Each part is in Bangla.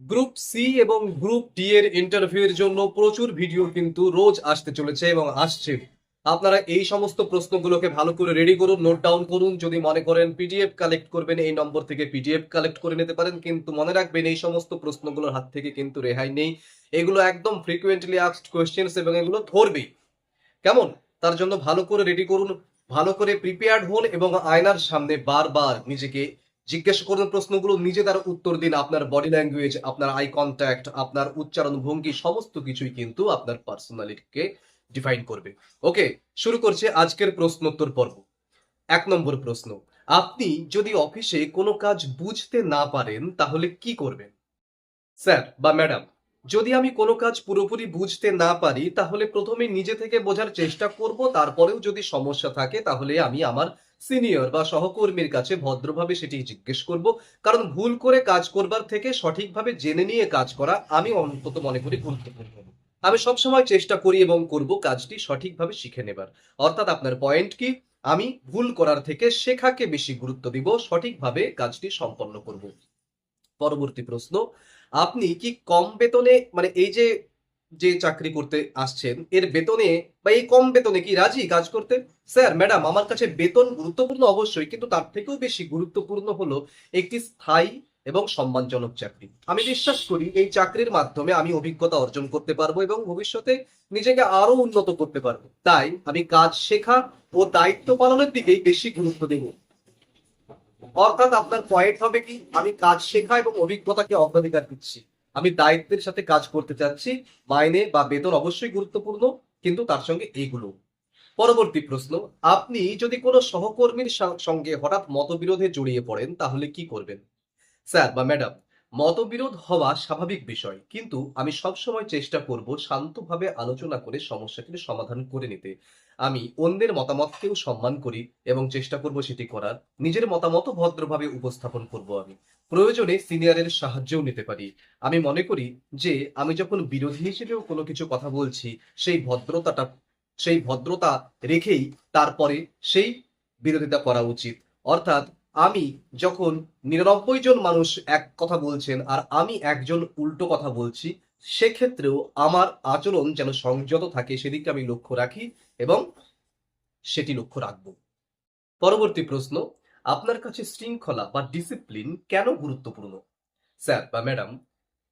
গ্রুপ সি এবং গ্রুপ ডি এর ইন্টারভিউ এর জন্য প্রচুর ভিডিও কিন্তু রোজ আসতে চলেছে এবং আসছে। আপনারা এই সমস্ত প্রশ্নগুলোকে ভালো করে রেডি করুন, নোট ডাউন করুন। যদি মনে করেন পিডিএফ কালেক্ট করবেন, এই নম্বর থেকে পিডিএফ কালেক্ট করে নিতে পারেন, কিন্তু মনে রাখবেন এই সমস্ত প্রশ্নগুলোর হাত থেকে কিন্তু রেহাই নেই। এগুলো একদম ফ্রিকুয়েন্টলি আস্কড কোয়েশ্চেন্স এবং এগুলো ধরবেই। কেমন? তার জন্য ভালো করে রেডি করুন, ভালো করে প্রিপেয়ার্ড হন এবং আয়নার সামনে বারবার নিজেকে জিজ্ঞেস করুন প্রশ্নগুলো, নিজে তার উত্তর দিন। আপনার বডি ল্যাঙ্গুয়েজ, আপনার আই কন্ট্যাক্ট, আপনার উচ্চারণ ভঙ্গি সমস্ত কিছুই কিন্তু আপনার পার্সোনালিটিকে ডিফাইন করবে। ওকে, শুরু করছে আজকের প্রশ্নোত্তর পর্ব। ১ নম্বর প্রশ্ন, আপনি যদি অফিসে কোনো কাজ বুঝতে না পারেন তাহলে কি করবেন? স্যার বা ম্যাডাম, যদি আমি কোনো কাজ পুরোপুরি বুঝতে না পারি তাহলে প্রথমে নিজে থেকে বোঝার চেষ্টা করব, তারপরেও যদি সমস্যা থাকে তাহলে আমি আমার সিনিয়র বা সহকর্মীর কাছে ভদ্রভাবে সেটি জিজ্ঞেস করব। কারণ ভুল করে কাজ করবার থেকে সঠিকভাবে জেনে নিয়ে কাজ করা আমি অন্তত মনে করি গুরুত্বপূর্ণ। আমি সবসময় চেষ্টা করি এবং করব কাজটি সঠিকভাবে শিখে নেবার। অর্থাৎ আপনার পয়েন্ট কি? আমি ভুল করার থেকে শেখাকে বেশি গুরুত্ব দিব, সঠিকভাবে কাজটি সম্পন্ন করব। পরবর্তী প্রশ্ন, আপনি কি কম বেতনে, মানে এই যে যে চাকরি করতে আসছেন এর বেতনে বা এই কম বেতনে কি রাজি কাজ করতে? স্যার ম্যাডাম, আমার কাছে বেতন গুরুত্বপূর্ণ অবশ্যই, কিন্তু তার থেকেও বেশি গুরুত্বপূর্ণ হলো একটি স্থায়ী এবং সম্মানজনক চাকরি। আমি বিশ্বাস করি এই চাকরির মাধ্যমে আমি অভিজ্ঞতা অর্জন করতে পারবো এবং ভবিষ্যতে নিজেকে আরো উন্নত করতে পারবো। তাই আমি কাজ শেখা ও দায়িত্ব পালনের দিকেই বেশি গুরুত্ব দেব। অর্থাৎ আপনার পয়েন্ট হবে কি, আমি কাজ শেখা এবং অভিজ্ঞতাকে অগ্রাধিকার দিচ্ছি। আমি দায়িত্বের সাথে কাজ করতে চাচ্ছি। মাইনে বা বেতন অবশ্যই গুরুত্বপূর্ণ, কিন্তু তার সঙ্গে এইগুলো। পরবর্তী প্রশ্ন, আপনি যদি কোনো সহকর্মীর সঙ্গে হঠাৎ মতবিরোধে জড়িয়ে পড়েন তাহলে কি করবেন? স্যার বা ম্যাডাম, মতবিরোধ হওয়া স্বাভাবিক বিষয়, কিন্তু আমি সবসময় চেষ্টা করব শান্তভাবে আলোচনা করে সমস্যাটির সমাধান করে নিতে। আমি অন্যের মতামতকেও সম্মান করি এবং চেষ্টা করব সেটি করার। নিজের মতামতও ভদ্রভাবে উপস্থাপন করব আমি। প্রয়োজনে সিনিয়রের সাহায্যও নিতে পারি। আমি মনে করি যে আমি যখন বিরোধী হিসেবেও কোনো কিছু কথা বলছি, সেই ভদ্রতাটা সেই ভদ্রতা রেখেই তারপরে সেই বিরোধিতা করা উচিত। অর্থাৎ আমি যখন ৯৯ জন মানুষ এক কথা বলছেন আর আমি একজন উল্টো কথা বলছি, সেক্ষেত্রেও আমার আচরণ যেন সংযত থাকে সেদিকে আমি লক্ষ্য রাখি এবং সেটি লক্ষ্য রাখবো। পরবর্তী প্রশ্ন, আপনার কাছে শৃঙ্খলা বা ডিসিপ্লিন কেন গুরুত্বপূর্ণ? স্যার বা ম্যাডাম,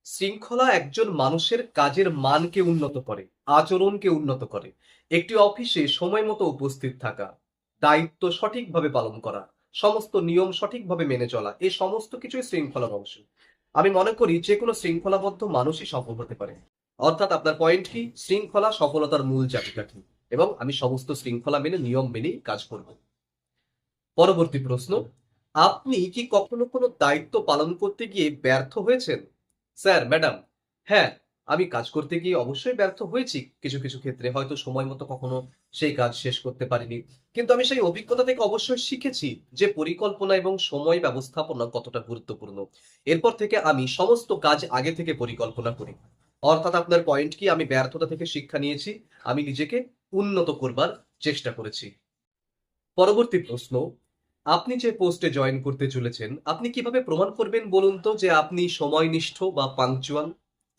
শৃঙ্খলা একজন মানুষের কাজের মানকে উন্নত করে, আচরণকে উন্নত করে। একটি অফিসে সময় মতো উপস্থিত থাকা, দায়িত্ব সঠিকভাবে পালন করা, সমস্ত নিয়ম সঠিকভাবে মেনে চলা, এই সমস্ত কিছুই শৃঙ্খলার অংশ। আমি মনে করি যে কোনো শৃঙ্খলাবদ্ধ মানুষই সফল হতে পারে। অর্থাৎ আপনার পয়েন্ট কি, শৃঙ্খলা সফলতার মূল চাবিকাঠি এবং আমি সমস্ত শৃঙ্খলা মেনে নিয়ম মেনেই কাজ করব। পরবর্তী প্রশ্ন, আপনি কি কখনো কোনো দায়িত্ব পালন করতে গিয়ে ব্যর্থ হয়েছেন? স্যার ম্যাডাম, হ্যাঁ, আমি কাজ করতে গিয়ে অবশ্যই ব্যর্থ হয়েছি। কিছু কিছু ক্ষেত্রে হয়তো সময় মতো কখনো সেই কাজ শেষ করতে পারিনি, কিন্তু আমি সেই অভিজ্ঞতা থেকে অবশ্যই শিখেছি যে পরিকল্পনা এবং সময় ব্যবস্থাপনা কতটা গুরুত্বপূর্ণ। এরপর থেকে আমি সমস্ত কাজ আগে থেকে পরিকল্পনা করি। অর্থাৎ আপনার পয়েন্ট কি, আমি ব্যর্থতা থেকে শিক্ষা নিয়েছি, আমি নিজেকে উন্নত করবার চেষ্টা করেছি। পরবর্তী প্রশ্ন, আপনি যে পোস্টে জয়েন করতে চলেছেন, আপনি কিভাবে প্রমাণ করবেন বলুন তো যে আপনি সময়নিষ্ঠ বা পাংচুয়াল?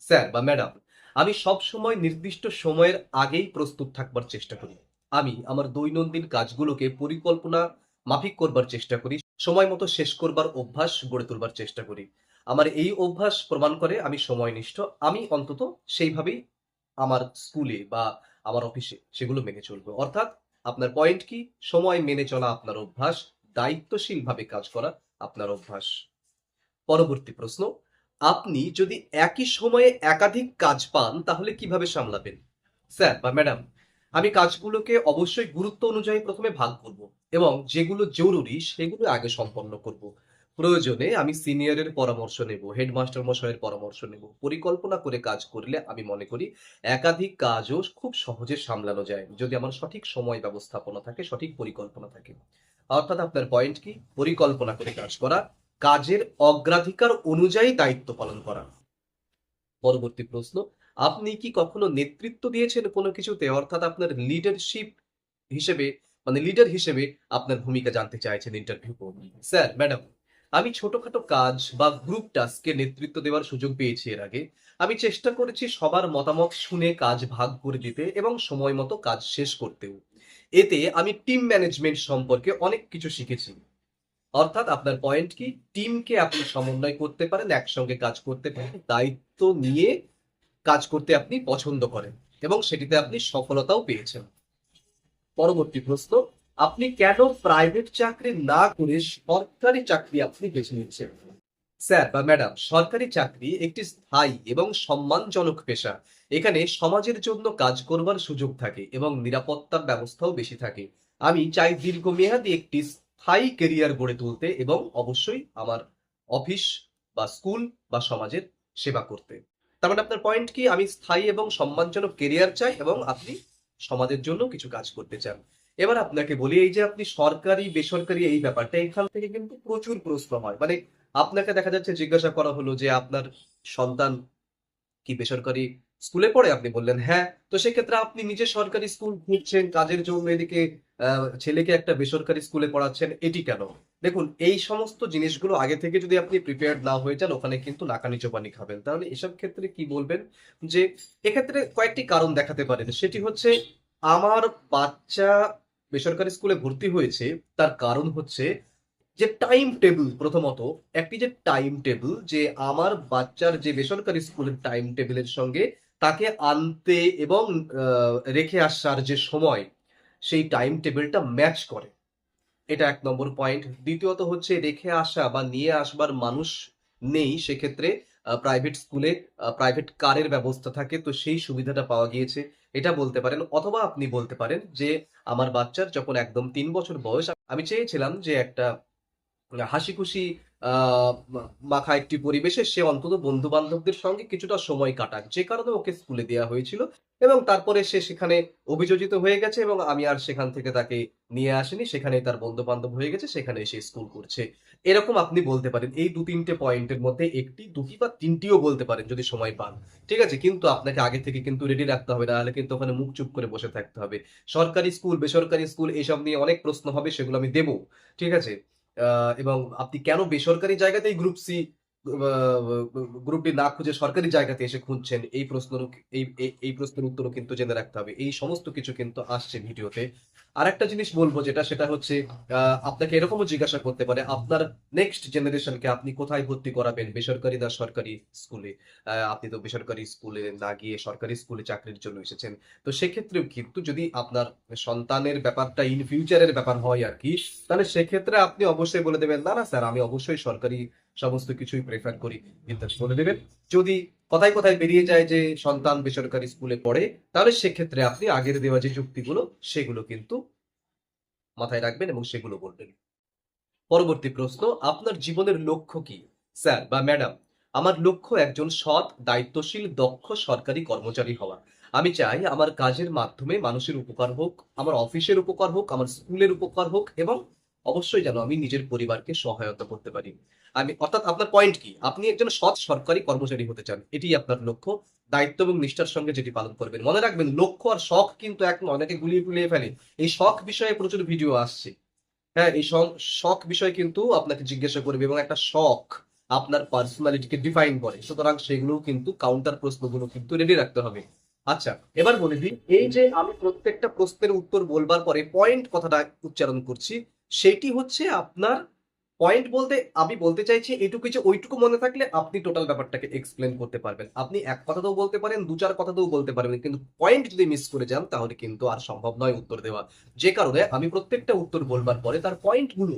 স্যার বা ম্যাডাম, আমি সব সময় নির্দিষ্ট সময়ের আগেই প্রস্তুত থাকবার চেষ্টা করি। আমি আমার দৈনন্দিন কাজগুলোকে পরিকল্পনা মাফিক করবার চেষ্টা করি। সময় মতো শেষ করবার অভ্যাস গড়ে তুলবার চেষ্টা করি। আমার এই অভ্যাস প্রমাণ করে আমি সময়নিষ্ঠ। আমি অন্তত সেইভাবেই আমার স্কুলে বা আমার অফিসে সেগুলো মেনে চলবো। অর্থাৎ আপনার পয়েন্ট কি, সময় মেনে চলা আপনার অভ্যাস, দায়িত্বশীলভাবে কাজ করা আপনার অভ্যাস। পরবর্তী প্রশ্ন, আপনি যদি একই সময়ে একাধিক কাজ পান তাহলে কিভাবে সামলাবেন? স্যার বা ম্যাডাম, আমি কাজগুলোকে অবশ্যই গুরুত্ব অনুযায়ী প্রথমে ভাগ করব এবং যেগুলো জরুরি সেগুলো আগে সম্পন্ন করব। প্রয়োজনে আমি সিনিয়রের পরামর্শ নেব, হেডমাস্টার মশাইয়ের পরামর্শ নেব। পরিকল্পনা করে কাজ করলে আমি মনে করি একাধিক কাজও খুব সহজে সামলানো যায় যদি আমার সঠিক সময় ব্যবস্থাপনা থাকে, সঠিক পরিকল্পনা থাকে। অর্থাৎ আপনার পয়েন্ট কি, পরিকল্পনা করে কাজ করা, কাজের অগ্রাধিকার অনুযায়ী দায়িত্ব পালন করা। পরবর্তী প্রশ্ন, আপনি কি কখনো নেতৃত্ব দিয়েছেন কোনো কিছুতে? অর্থাৎ আপনার লিডারশিপ হিসেবে, মানে লিডার হিসেবে আপনার ভূমিকা জানতে চাইছেন ইন্টারভিউ করুন। স্যার ম্যাডাম, আমি ছোটখাটো কাজ বা গ্রুপ টাস্কে নেতৃত্ব দেওয়ার সুযোগ পেয়েছি এর আগে। আমি চেষ্টা করেছি সবার মতামত শুনে কাজ ভাগ করে দিতে এবং সময় মতো কাজ শেষ করতেও। এতে আমি টিম ম্যানেজমেন্ট সম্পর্কে অনেক কিছু শিখেছি। অর্থাৎ আপনার পয়েন্ট কি? টিমকে আপনি সমন্বয় করতে পারেন, একসঙ্গে কাজ করতে পারেন, দায়িত্ব নিয়ে কাজ করতে আপনি পছন্দ করেন এবং সেটিতে আপনি সফলতাও পেয়েছেন। পরবর্তী প্রশ্ন, আপনি কেন প্রাইভেট চাকরি না করে সরকারি চাকরি আপনি বেছে নিচ্ছেন? স্যার বা ম্যাডাম, সরকারি চাকরি একটি স্থায়ী এবং সম্মানজনক পেশা। এখানে সমাজের জন্য কাজ করবার সুযোগ থাকে এবং নিরাপত্তার ব্যবস্থাও বেশি থাকে। আমি চাই দীর্ঘমেয়াদী একটি স্থায়ী কেরিয়ার গড়ে তুলতে এবং অবশ্যই আমার অফিস বা স্কুল বা সমাজের সেবা করতে। তার মানে আপনার পয়েন্ট কি? আমি স্থায়ী এবং সম্মানজনক কেরিয়ার চাই এবং আপনি সমাজের জন্য কিছু কাজ করতে চান। এবার আপনাকে বলি, এই যে আপনি সরকারি বেসরকারি এই ব্যাপারটা, এখান থেকে কিন্তু প্রচুর প্রশ্ন হয়। মানে আপনাকে দেখা যাচ্ছে জিজ্ঞাসা করা হলো যে আপনার সন্তান কি বেসরকারি স্কুলে পড়ে? আপনি বললেন হ্যাঁ। তো সেক্ষেত্রে আপনি নিজে সরকারি স্কুল খুঁজছেন কাজের জন্য, এদিকে ছেলেকে একটা বেসরকারি স্কুলে পড়াচ্ছেন, এটি কেন? দেখুন, এই সমস্ত জিনিসগুলো আগে থেকে যদি আপনি প্রিপেয়ার্ড না হয়ে যান, ওখানে কিন্তু নাকানি চোবানি খাবেন। তাহলে এসব ক্ষেত্রে কি বলবেন? যে এক্ষেত্রে কয়েকটি কারণ দেখাতে পারেন। সেটি হচ্ছে, আমার বাচ্চা বেসরকারি স্কুলে ভর্তি হয়েছে, তার কারণ হচ্ছে যে টাইম টেবিল। প্রথমত একটি যে টাইম টেবিল, যে আমার বাচ্চার যে বেসরকারি স্কুলের টাইম টেবিলের সঙ্গে তাকে আনতে এবং রেখে আসার যে সময়, সেই টাইম টেবিলটা ম্যাচ করে। এটা এক নম্বর পয়েন্ট। দ্বিতীয়ত হচ্ছে, রেখে আসা বা নিয়ে আসবার মানুষ নেই, সেক্ষেত্রে প্রাইভেট স্কুলে প্রাইভেট কারের ব্যবস্থা থাকে, তো সেই সুবিধাটা পাওয়া গিয়েছে। এটা বলতে পারেন। অথবা আপনি বলতে পারেন যে আমার বাচ্চার যখন একদম ৩ বছর বয়স, আমি চেয়েছিলাম যে একটা হাসিখুশি আ মা মাখা একটি পরিবেশে সে অন্তত বন্ধু-বান্ধবদের সঙ্গে কিছুটা সময় কাটাক। যে কারণে ওকে স্কুলে দেয়া হয়েছিল এবং তারপরে সে সেখানে অভিযোজিত হয়ে গেছে এবং আমি আর সেখান থেকে তাকে নিয়ে আসিনি। সেখানেই তার বন্ধু-বান্ধব হয়ে গেছে, সেখানেই সে স্কুল করছে। এরকম আপনি বলতে পারেন। এই ২-৩ টে পয়েন্টের মধ্যে ১ টি, ২ টি বা ৩ টিও বলতে পারেন যদি সময় পান। ঠিক আছে? কিন্তু আপনাকে আগে থেকে কিন্তু রেডি রাখতে হবে। নাহলে কিন্তু ওখানে মুখ চুপ করে বসে থাকতে হবে। সরকারি স্কুল, বেসরকারি স্কুল এসব নিয়ে অনেক প্রশ্ন হবে, সেগুলো আমি দেব। ঠিক আছে? আ এবং আপনি কেন বেসরকারি জায়গাতেই গ্রুপ সি আ গ্রুপ ডি না খুঁজে সরকারি জায়গাতে এসে খুঁজছেন, এই প্রশ্নের উত্তরও কিন্তু জেনে রাখতে হবে। এই সমস্ত কিছু কিন্তু আসছে ভিডিওতে। আরেকটা জিনিস বলব, সেটা হচ্ছে, আ আপনাকে এরকমও জিজ্ঞাসা করতে পারে আপনার নেক্সট জেনারেশন কে আপনি কোথায় ভর্তি করাবেন? বেসরকারি না সরকারি স্কুলে? আপনি তো বেসরকারি স্কুলে না গিয়ে সরকারি স্কুলে চাকরির জন্য এসেছেন। তো সেক্ষেত্রেও কিন্তু যদি আপনার সন্তানের ব্যাপারটা ইন ফিউচার এর ব্যাপার হয় আরকি, তাহলে সেক্ষেত্রে আপনি অবশ্যই বলে দেবেন, "না, না স্যার, আমি অবশ্যই সরকারি সমস্ত কিছুই প্রেফার করি।" ইত্যাদি বলে দেবেন। যদি কথায়, কথায় বেরিয়ে যায় যে সন্তান বেসরকারি স্কুলে পড়ে, তাহলে সেক্ষেত্রে আপনি আগের দেওয়া যে যুক্তিগুলো, সেগুলো কিন্তু মাথায় রাখবেন এবং সেগুলো বলবেন। পরবর্তী প্রশ্ন, আপনার জীবনের লক্ষ্য কি? স্যার বা ম্যাডাম, আমার লক্ষ্য একজন সৎ, দায়িত্বশীল, দক্ষ সরকারি কর্মচারী হওয়া। আমি চাই আমার কাজের মাধ্যমে মানুষের উপকার হোক, আমার অফিসের উপকার হোক, আমার স্কুলের উপকার হোক এবং অবশ্যই যেন আমি নিজের পরিবারকে সহায়তা করতে পারি। অর্থাৎ আপনার পয়েন্ট কি? আপনি একজন সৎ সরকারি কর্মচারী হতে চান। এটিই আপনার লক্ষ্য। দায়িত্ব এবং নিষ্ঠার সঙ্গে যেটি পালন করবেন। মনে রাখবেন, লক্ষ্য আর শখ কিন্তু এক নয়। অনেকে গুলিয়ে ফুলিয়ে ফেলে। এই শখ বিষয়ে প্রচুর ভিডিও আসছে। হ্যাঁ, এই শখ বিষয় কিন্তু আপনাকে জিজ্ঞাসা করবে এবং একটা শখ আপনার পার্সোনালিটিকে ডিফাইন করে। সুতরাং সেগুলোও কিন্তু কাউন্টার প্রশ্নগুলো কিন্তু রেডি রাখতে হবে। আচ্ছা, এবার বলে দিই, এই যে আমি প্রত্যেকটা প্রশ্নের উত্তর বলবার পরে পয়েন্ট কথাটা উচ্চারণ করছি, সেটি হচ্ছে আপনার পয়েন্ট বলতে আমি বলতে চাইছি এটুকু, যে ওইটুকু মনে থাকলে আপনি টোটাল ব্যাপারটাকে এক্সপ্লেন করতে পারবেন। আপনি এক কথাতেও বলতে পারেন, ২-৪ কথাতেও বলতে পারবেন। কিন্তু পয়েন্ট যদি মিস করে যান, তাহলে কিন্তু আর সম্ভব নয় উত্তর দেওয়া। যে কারণে আমি প্রত্যেকটা উত্তর বলবার পরে তার পয়েন্টগুলো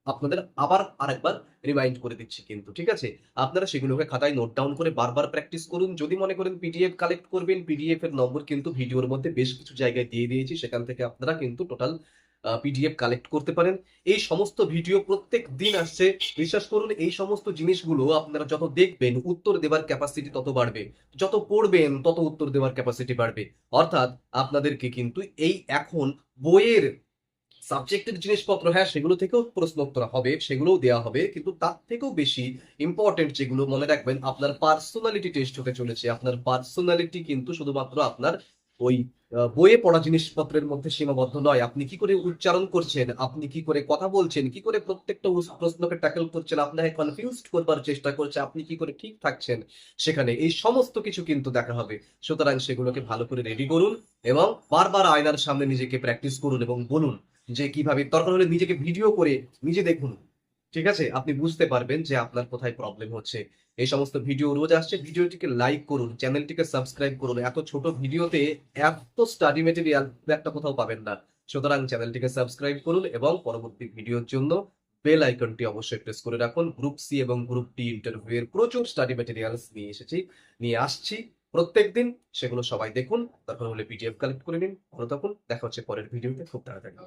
আপনাদের আবার আরেকবার রিমাইন্ড করে দিচ্ছি কিন্তু। ঠিক আছে? আপনারা সেগুলোকে খাতায় নোট ডাউন করে বারবার প্র্যাকটিস করুন। যদি মনে করেন পিডিএফ কালেক্ট করবেন, পিডিএফ এর নম্বর কিন্তু ভিডিওর মধ্যে বেশ কিছু জায়গায় দিয়ে দিয়েছি। সেখান থেকে আপনারা কিন্তু টোটাল পিডিএফ কালেক্ট করতে পারেন। এই সমস্ত ভিডিও প্রত্যেক দিন আসছে। বিশ্বাস করুন, এই সমস্ত জিনিসগুলো আপনারা যত দেখবেন, উত্তর দেবার ক্যাপাসিটি তত বাড়বে। যত পড়বেন তত উত্তর দেওয়ার ক্যাপাসিটি বাড়বে। অর্থাৎ আপনাদেরকে কিন্তু এই এখন বইয়ের সাবজেক্টের জিনিসপত্র, হ্যাঁ, সেগুলো থেকেও প্রশ্ন উত্তর হবে, সেগুলোও দেয়া হবে। কিন্তু তার থেকেও বেশি ইম্পোর্টেন্ট যেগুলো, মনে রাখবেন, আপনার পার্সোনালিটি টেস্ট হতে চলেছে। আপনার পার্সোনালিটি কিন্তু শুধুমাত্র আপনার ওই বইয়ে পড়া জিনিসপত্রের মধ্যে সীমাবদ্ধ নয়। আপনি কি করে উচ্চারণ করছেন, আপনি কি করে কথা বলছেন, কি করে প্রত্যেকটা প্রশ্নকে ট্যাকেল করছেন, আপনাকে কনফিউজড করবার চেষ্টা করছে, আপনি কি করে ঠিক থাকছেন সেখানে, এই সমস্ত কিছু কিন্তু দেখা হবে। সুতরাং সেগুলোকে ভালো করে রেডি করুন এবং বারবার আয়নার সামনে নিজেকে প্র্যাকটিস করুন এবং বলুন যে কিভাবে, দরকার হলে নিজেকে ভিডিও করে নিজে দেখুন। ঠিক আছে? আপনি বুঝতে পারবেন যে আপনার কোথায় প্রবলেম হচ্ছে। এই সমস্ত ভিডিও রোজ আসছে। ভিডিওটিকে লাইক করুন, চ্যানেলটিকে সাবস্ক্রাইব করুন। এত ছোট ভিডিওতে এত স্টাডি মেটেরিয়াল একটা কোথাও পাবেন না। সুতরাং চ্যানেলটিকে সাবস্ক্রাইব করুন এবং পরবর্তী ভিডিওর জন্য বেল আইকনটি অবশ্যই প্রেস করে রাখুন। গ্রুপ সি এবং গ্রুপ ডি ইন্টারভিউ এর প্রচুর স্টাডি মেটেরিয়ালস নিয়ে আসছি প্রত্যেকদিন। সেগুলো সবাই দেখুন। দরকার হলে পিডিএফ কালেক্ট করে নিন। ভালো থাকুন। দেখা হচ্ছে পরের ভিডিওতে খুব তাড়াতাড়ি।